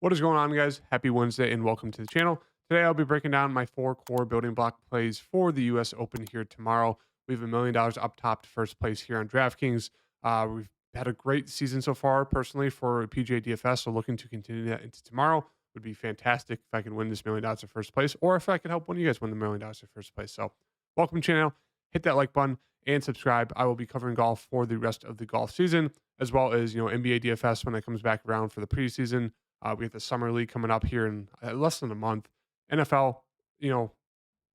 What is going on, guys? Happy Wednesday and welcome to the channel. Today, I'll be breaking down my four core building block plays for the US Open here tomorrow. We have $1 million up top to first place here on DraftKings. We've had a great season so far, personally, for PGA DFS. So, looking to continue that into tomorrow would be fantastic if I can win this $1 million at first place, or if I could help one of you guys win the $1 million at first place. So, welcome to the channel. Hit that like button and subscribe. I will be covering golf for the rest of the golf season, as well as NBA DFS when it comes back around for the preseason. We have the summer league coming up here in less than a month. NFL, you know,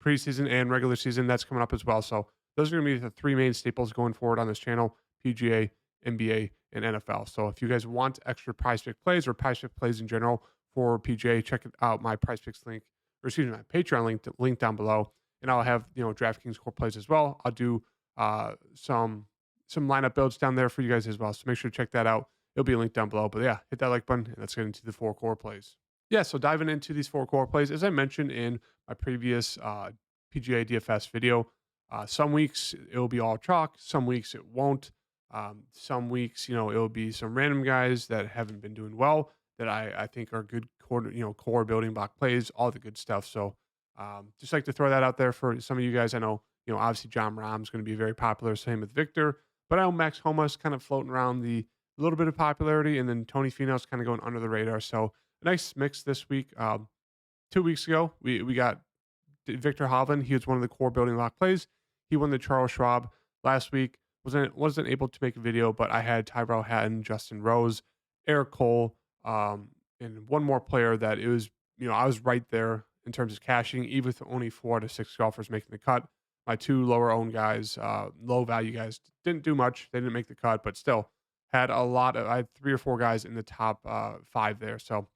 preseason and regular season that's coming up as well. So those are going to be the three main staples going forward on this channel: PGA, NBA, and NFL. So if you guys want extra prize pick plays or prize pick plays in general for PGA, check out my prize picks link, or excuse me, my Patreon link down below, and I'll have DraftKings core plays as well. I'll do some lineup builds down there for you guys as well. So make sure to check that out. It'll be linked down below. But yeah, hit that like button and let's get into the four core plays. Yeah, so diving into these four core plays, as I mentioned in my previous PGA DFS video, some weeks it'll be all chalk, some weeks it won't. Some weeks, it'll be some random guys that haven't been doing well that I think are good core building block plays, all the good stuff. So just like to throw that out there for some of you guys. I know, obviously John Rahm's going to be very popular, same with Victor, but I know Max Homa's kind of floating around the a little bit of popularity, and then Tony Finau's kind of going under the radar. So a nice mix this week. 2 weeks ago, we got Victor Hovland. He was one of the core building block plays. He won the Charles Schwab last week. Wasn't able to make a video, but I had Tyrell Hatton, Justin Rose, Eric Cole, and one more player that it was. I was right there in terms of cashing, even with only 4 to 6 golfers making the cut. My two lower owned guys, low value guys, didn't do much. They didn't make the cut, but still had a lot of. I had 3 or 4 guys in the top 5 there. So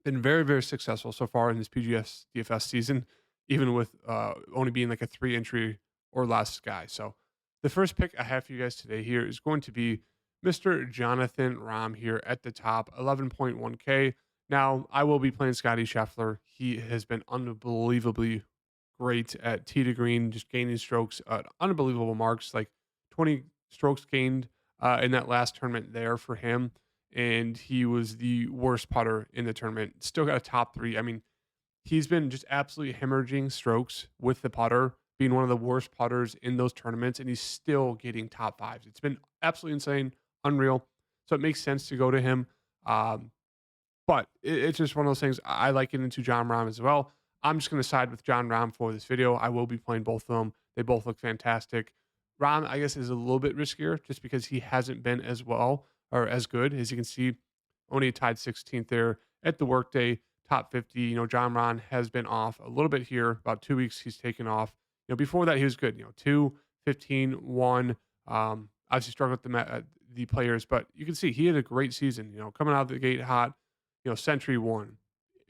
been very, very successful so far in this PGS DFS season, even with only being like a 3 entry or less guy. So the first pick I have for you guys today here is going to be Mr. Jonathan Rahm here at the top, 11.1K. Now, I will be playing Scotty Scheffler. He has been unbelievably great at tee to green, just gaining strokes at unbelievable marks, like 20 strokes gained in that last tournament there for him. And he was the worst putter in the tournament. Still got a top three. I mean, he's been just absolutely hemorrhaging strokes with the putter, being one of the worst putters in those tournaments, and he's still getting top fives. It's been absolutely insane, unreal. So it makes sense to go to him. But it's just one of those things. I like getting into John Rahm as well. I'm just going to side with John Rahm for this video. I will be playing both of them. They both look fantastic. Rahm, I guess, is a little bit riskier just because he hasn't been as well or as good. As you can see, only tied 16th there at the workday, top 50. John Rahm has been off a little bit here. About 2 weeks he's taken off. Before that he was good. 2, 15, 1. Obviously struggled with the players, but you can see he had a great season. Coming out of the gate hot. Century won,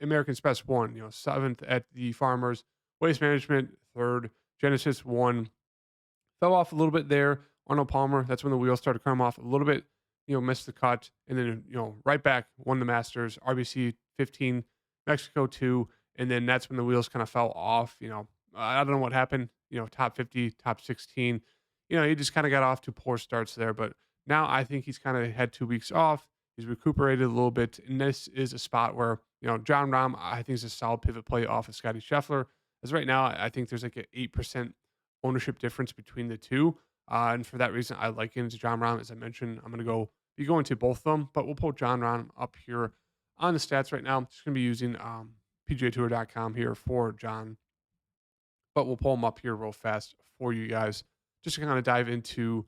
American's Best won. 7th at the Farmers, Waste Management 3rd, Genesis won. Fell off a little bit there. Arnold Palmer, that's when the wheels started coming off a little bit. Missed the cut, and then right back won the Masters, RBC 15, Mexico 2, and then that's when the wheels kind of fell off. I don't know what happened. Top 50, top 16. He just kind of got off to poor starts there, but now I think he's kind of had 2 weeks off. He's recuperated a little bit, and this is a spot where John Rahm I think is a solid pivot play off of Scotty Scheffler. As right now, I think there's like an 8% ownership difference between the two, and for that reason, I like getting into John Rahm. As I mentioned, I'm going to be going to both of them, but we'll pull John Rahm up here on the stats right now. I'm just going to be using PGAtour.com here for John, but we'll pull him up here real fast for you guys just to kind of dive into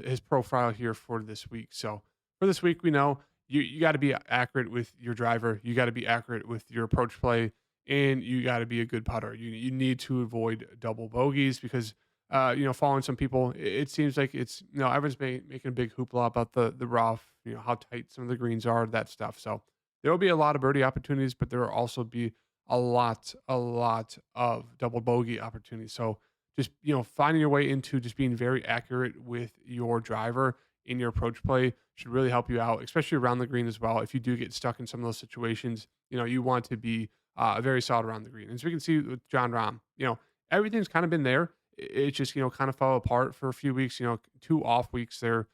his profile here for this week. So for this week, we know you got to be accurate with your driver. You got to be accurate with your approach play, and you got to be a good putter. You need to avoid double bogeys because, following some people, it seems like it's, everyone's making a big hoopla about the rough, how tight some of the greens are, that stuff. So there will be a lot of birdie opportunities, but there will also be a lot of double bogey opportunities. So just, finding your way into just being very accurate with your driver in your approach play should really help you out, especially around the green as well. If you do get stuck in some of those situations, you want to be very solid around the green. And so we can see with John Rahm, everything's kind of been there. It just, kind of fell apart for a few weeks, 2 off weeks there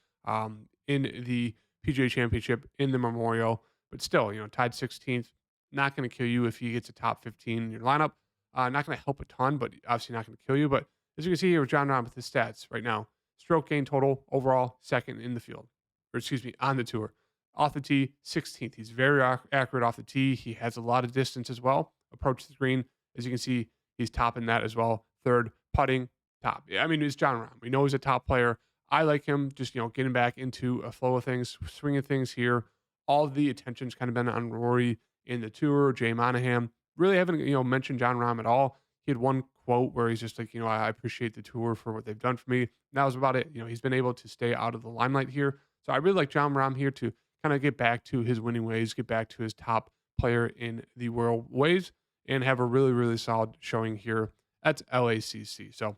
in the PGA Championship, in the Memorial. but still, tied 16th, not going to kill you if he gets a top 15 in your lineup. Not going to help a ton, but obviously not going to kill you. But as you can see here with John Rahm with his stats right now, stroke gain total overall second in the field, or excuse me, on the tour. Off the tee, 16th. He's very accurate off the tee. He has a lot of distance as well. Approach the green, as you can see, he's topping that as well. Third, putting, top. Yeah, I mean, it's John Rahm. We know he's a top player. I like him just, getting back into a flow of things, swinging things here. All of the attention's kind of been on Rory in the tour, Jay Monahan. Really haven't, mentioned John Rahm at all. He had one quote where he's just like, I appreciate the tour for what they've done for me. That was about it. He's been able to stay out of the limelight here. So I really like John Rahm here to kind of get back to his winning ways, get back to his top player in the world ways, and have a really, really solid showing here at LACC. So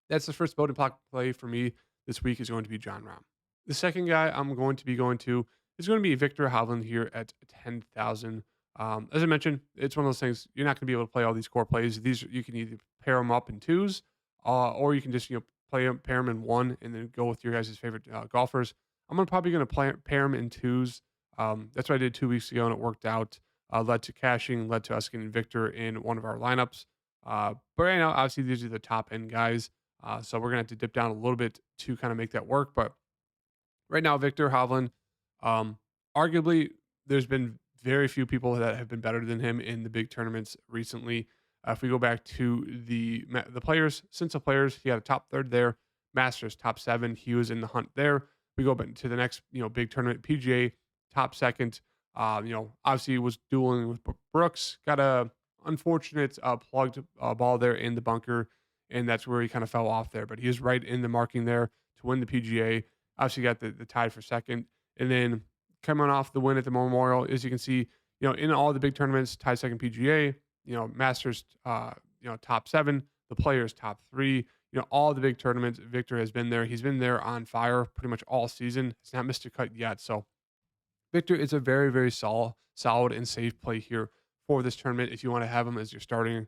that's the first voting block play for me this week is going to be John Rahm. The second guy I'm going to be going to is going to be Victor Hovland here at 10,000. As I mentioned, it's one of those things you're not going to be able to play all these core plays. These you can either pair them up in twos, or you can just pair them in one and then go with your guys' favorite golfers. I'm probably going to pair them in twos. That's what I did 2 weeks ago and it worked out. Led to cashing, led to us getting Victor in one of our lineups. But right now, obviously, these are the top end guys. So we're gonna have to dip down a little bit to kind of make that work. But right now, Victor Hovland, arguably, there's been very few people that have been better than him in the big tournaments recently. If we go back to the players, since the players, he had a top third there. Masters top 7, he was in the hunt there. We go back to the next big tournament, PGA top second. Obviously was dueling with Brooks. Got a unfortunate plugged ball there in the bunker, and that's where he kind of fell off there. But he is right in the marking there to win the PGA. Obviously got the tie for second, and then coming off the win at the Memorial, as you can see, in all the big tournaments, tied second PGA. Masters, top 7, the Players top 3. All the big tournaments, Victor has been there. He's been there on fire pretty much all season. He's not missed a cut yet, so Victor is a very, very solid and safe play here for this tournament. If you want to have him as your starting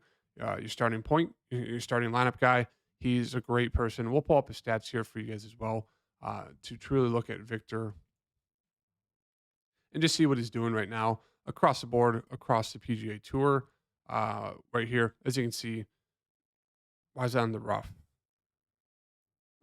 point, your starting lineup guy, he's a great person. We'll pull up his stats here for you guys as well to truly look at Victor and just see what he's doing right now across the board, across the PGA Tour. Right here, as you can see, why is that on the rough?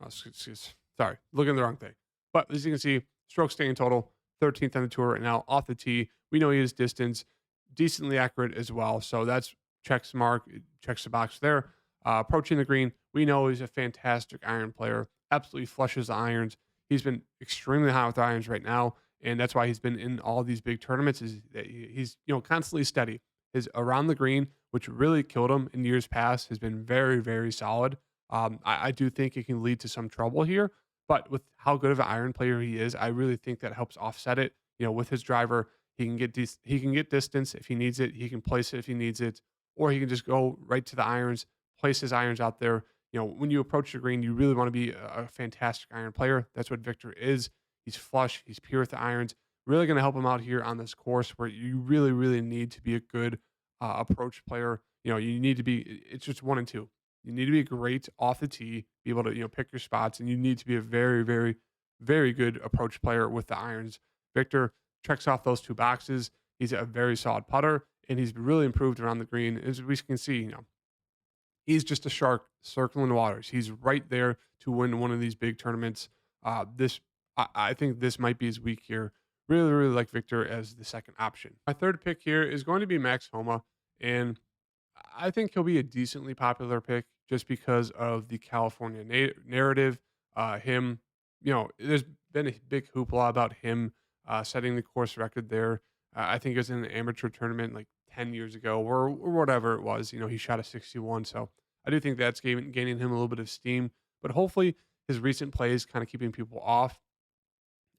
Oh, sorry, looking at the wrong thing. But as you can see, strokes gained total, 13th on the tour right now off the tee. We know he has distance, decently accurate as well. So that's checks the box there. Approaching the green, we know he's a fantastic iron player, absolutely flushes the irons. He's been extremely high with the irons right now, and that's why he's been in all these big tournaments. Is that he's constantly steady. His around the green, which really killed him in years past, has been very, very solid. I do think it can lead to some trouble here, but with how good of an iron player he is, I really think that helps offset it. With his driver, he can get distance if he needs it. He can place it if he needs it, or he can just go right to the irons, place his irons out there. When you approach the green, you really want to be a fantastic iron player. That's what Victor is. He's flush. He's pure with the irons. Really going to help him out here on this course where you really, really need to be a good approach player. You need to be. It's just 1 and 2. You need to be great off the tee, be able to pick your spots, and you need to be a very, very, very good approach player with the irons. Victor checks off those 2 boxes. He's a very solid putter, and he's really improved around the green. As we can see, he's just a shark circling the waters. He's right there to win one of these big tournaments. I think this might be his week here. Really, really like Victor as the second option. My third pick here is going to be Max Homa, and I think he'll be a decently popular pick just because of the California narrative. There's been a big hoopla about him setting the course record there. I think it was in an amateur tournament like 10 years ago or whatever it was. He shot a 61. So I do think that's gaining him a little bit of steam, but hopefully his recent plays kind of keeping people off.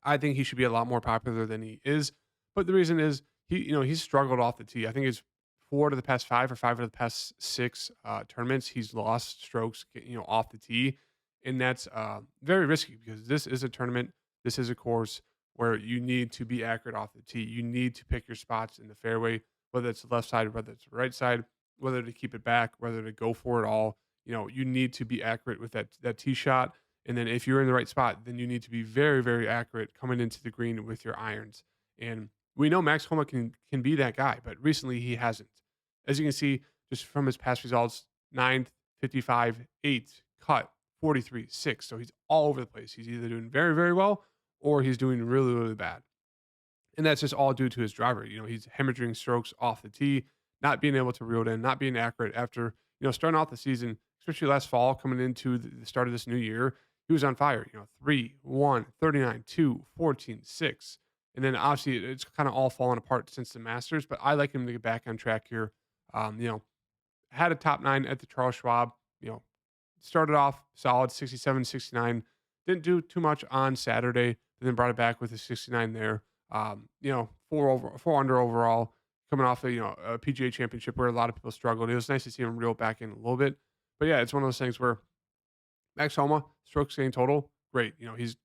I think he should be a lot more popular than he is. But the reason is he's struggled off the tee. I think it's 4 to the past 5 or 5 of the past 6 tournaments. He's lost strokes, off the tee. And that's very risky because this is a tournament. This is a course where you need to be accurate off the tee. You need to pick your spots in the fairway, whether it's the left side, whether it's the right side, whether to keep it back, whether to go for it all. You need to be accurate with that tee shot. And then if you're in the right spot, then you need to be very, very accurate coming into the green with your irons. And We know Max Homa can be that guy, but recently he hasn't. As you can see, just from his past results, ninth, 55, 8, cut, 43, 6. So he's all over the place. He's either doing very, very well or he's doing really, really bad. And that's just all due to his driver. He's hemorrhaging strokes off the tee, not being able to reel it in, not being accurate after, starting off the season, especially last fall, coming into the start of this new year. He was on fire, 3, 1, 39, 2, 14, 6. And then obviously it's kind of all fallen apart since the Masters, but I like him to get back on track here. Had a top nine at the Charles Schwab, you know, started off solid 67, 69. Didn't do too much on Saturday, but then brought it back with a 69 there. Four under overall, coming off a PGA championship where a lot of people struggled. It was nice to see him reel back in a little bit. But yeah, it's one of those things where Max Homa, strokes gained total, great. He's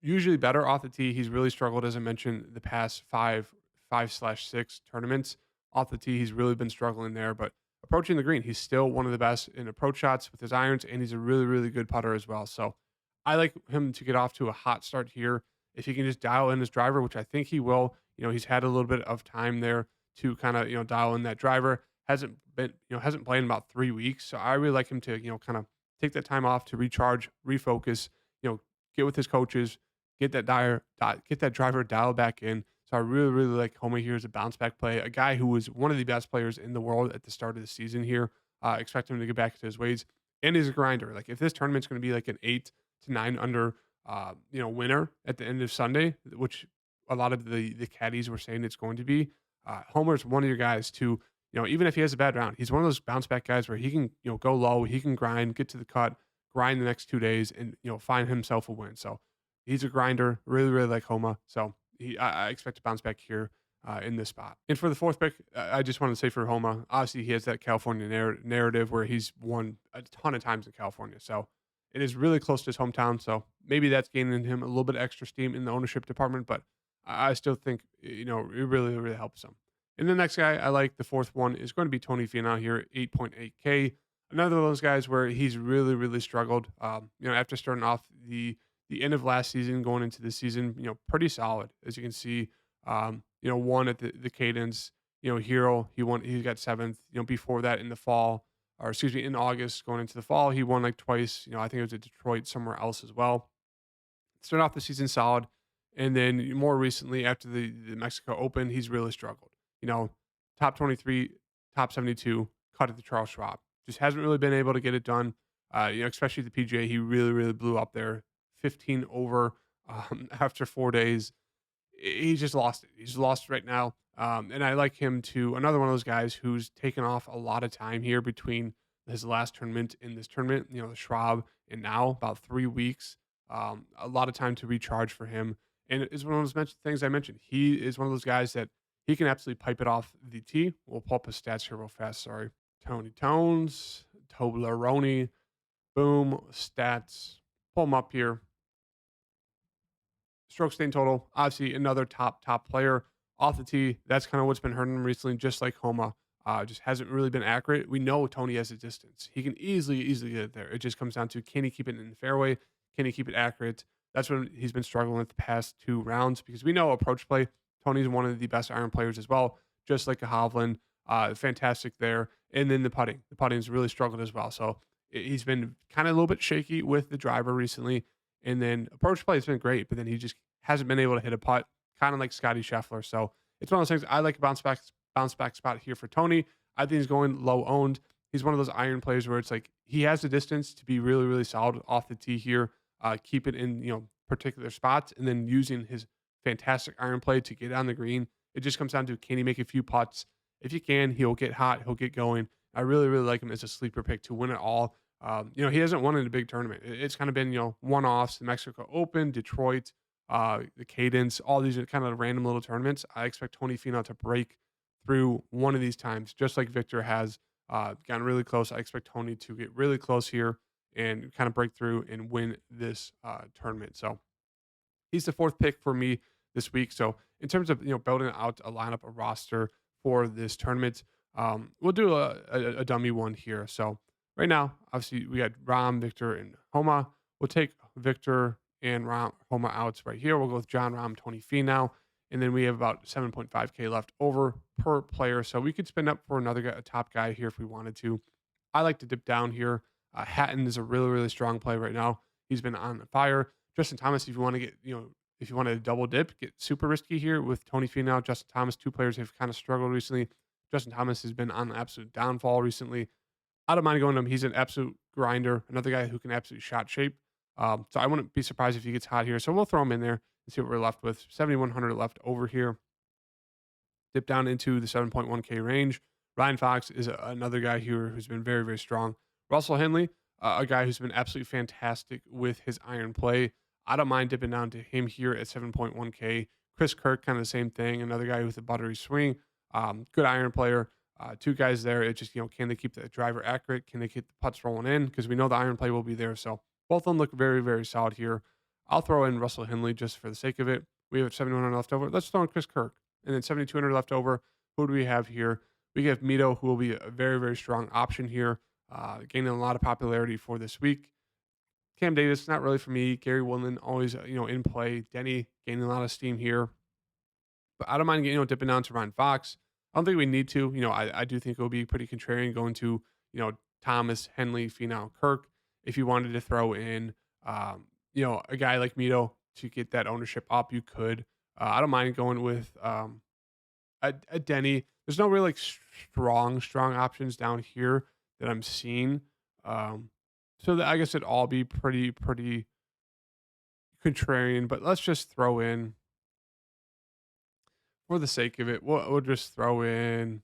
usually better off the tee. He's really struggled, as I mentioned, the past five/6 tournaments. Off the tee, he's really been struggling there. But approaching the green, he's still one of the best in approach shots with his irons, and he's a really, really good putter as well. So I like him to get off to a hot start here. If he can just dial in his driver, which I think he will, he's had a little bit of time there to kind of, dial in that driver. Hasn't played in about 3 weeks. So I really like him to, kind of take that time off to recharge, refocus, get with his coaches, get that driver dialed back in. So I really, really like Homa here as a bounce back play. A guy who was one of the best players in the world at the start of the season here. Expect him to get back to his ways. And he's a grinder. Like if this tournament's going to be like an 8 to 9 under, winner at the end of Sunday, which a lot of the caddies were saying it's going to be. Homer's one of your guys to, even if he has a bad round, he's one of those bounce back guys where he can, go low, he can grind, get to the cut, grind the next 2 days, and find himself a win. So he's a grinder. Really, really like Homa. So I expect to bounce back here in this spot. And for the fourth pick, I just want to say for Homa, obviously he has that California narrative where he's won a ton of times in California. So it is really close to his hometown. So maybe that's gaining him a little bit extra steam in the ownership department, but I still think, it really, really helps him. And the next guy I like, the fourth one, is going to be Tony Finau here, 8.8K. Another of those guys where he's really, really struggled. After starting off the end of last season, going into this season, pretty solid. As you can see, won at the Cadence, Hero, he got seventh, before that in the fall, or excuse me, in August, going into the fall, he won like twice, I think it was at Detroit, somewhere else as well. Started off the season solid. And then more recently, after the Mexico Open, he's really struggled. Top 23, top 72, cut at the Charles Schwab. Just hasn't really been able to get it done. Especially the PGA, he really, really blew up there. 15 over after 4 days. He just lost it. He's lost right now. And I like him to another one of those guys who's taken off a lot of time here between his last tournament and this tournament, the Schwab, and now about 3 weeks. A lot of time to recharge for him. And it's one of those things I mentioned. He is one of those guys that he can absolutely pipe it off the tee. We'll pull up his stats here real fast. Sorry. Tony Tones, Toblerone, boom, stats. Pull him up here. Strokes gained total, obviously another top player off the tee. That's kind of what's been hurting him recently, just like Homa. Just hasn't really been accurate. We know Tony has a distance. He can easily get it there. It just comes down to, can he keep it in the fairway? Can he keep it accurate? That's what he's been struggling with the past 2 rounds, because we know approach play, Tony's one of the best iron players as well, just like a Hovland. Fantastic there. And then the putting. The putting's really struggled as well. So he's been kind of a little bit shaky with the driver recently. And then approach play has been great, but then he just hasn't been able to hit a putt, kind of like Scotty Scheffler. So it's one of those things. I like a bounce back spot here for Tony. I think he's going low owned. He's one of those iron players where it's like he has the distance to be really, really solid off the tee here. Keep it in particular spots, and then using his fantastic iron play to get on the green. It just comes down to, can he make a few putts? If he can, he'll get hot. He'll get going. I really, really like him as a sleeper pick to win it all. He hasn't won in a big tournament. It's kind of been, one-offs, the Mexico Open, Detroit, the Cadence, all these are kind of random little tournaments. I expect Tony Finau to break through one of these times, just like Victor has gotten really close. I expect Tony to get really close here and kind of break through and win this tournament. So he's the fourth pick for me this week. So in terms of, building out a lineup, a roster for this tournament, we'll do a dummy one here. So right now, obviously, we got Rahm, Victor, and Homa. We'll take Victor and Homa out right here. We'll go with John Rahm, Tony Finau. And then we have about 7.5K left over per player. So we could spin up for another guy, a top guy here if we wanted to. I like to dip down here. Hatton is a really, really strong play right now. He's been on fire. Justin Thomas, if you want to get, if you want to double dip, get super risky here with Tony Finau, Justin Thomas. Two players have kind of struggled recently. Justin Thomas has been on an absolute downfall recently. I don't mind going to him. He's an absolute grinder, another guy who can absolutely shot shape. So I wouldn't be surprised if he gets hot here. So we'll throw him in there and see what we're left with. 7,100 left over here. Dip down into the 7.1K range. Ryan Fox is another guy here who's been very, very strong. Russell Henley, a guy who's been absolutely fantastic with his iron play. I don't mind dipping down to him here at 7.1K. Chris Kirk, kind of the same thing. Another guy with a buttery swing. Good iron player. Two guys there. It just, can they keep the driver accurate? Can they keep the putts rolling in? Because we know the iron play will be there. So both of them look very, very solid here. I'll throw in Russell Henley just for the sake of it. We have 7,100 left over. Let's throw in Chris Kirk. And then 7,200 left over. Who do we have here? We have Mito, who will be a very, very strong option here, gaining a lot of popularity for this week. Cam Davis, not really for me. Gary Woodland, always, in play. Denny, gaining a lot of steam here. But I don't mind, dipping down to Ryan Fox. I don't think we need to. I do think it will be pretty contrarian going to, Thomas, Henley, Finau, Kirk. If you wanted to throw in, a guy like Mito to get that ownership up, you could. I don't mind going with a Denny. There's no really like strong options down here that I'm seeing. So that I guess it'd all be pretty contrarian. But let's just throw in for the sake of it. We'll just throw in.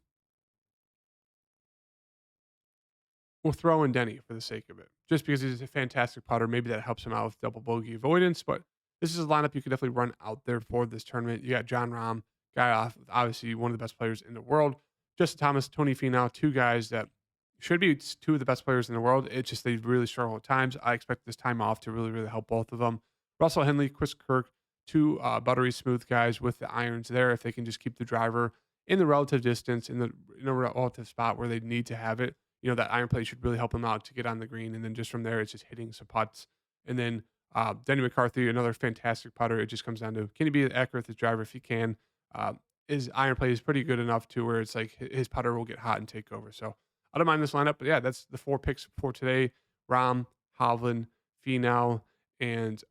We'll throw in Denny for the sake of it, just because he's a fantastic putter. Maybe that helps him out with double bogey avoidance. But this is a lineup you could definitely run out there for this tournament. You got John Rahm, guy off, obviously one of the best players in the world. Justin Thomas, Tony Finau, two guys that should be two of the best players in the world. It's just they really struggle at times. I expect this time off to really, really help both of them. Russell Henley, Chris Kirk, two buttery smooth guys with the irons there. If they can just keep the driver in the relative distance, in a relative spot where they need to have it, that iron play should really help him out to get on the green. And then just from there, it's just hitting some putts. And then Denny McCarthy, another fantastic putter. It just comes down to, can he be accurate with his driver? If he can, his iron play is pretty good enough to where it's like his putter will get hot and take over. So I don't mind this lineup, but yeah, that's the 4 picks for today. Rahm, Hovland, Finau, and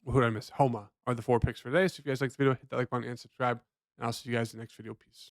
who did I miss? Homa are the 4 picks for today. So if you guys like the video, hit that like button and subscribe. And I'll see you guys in the next video. Peace.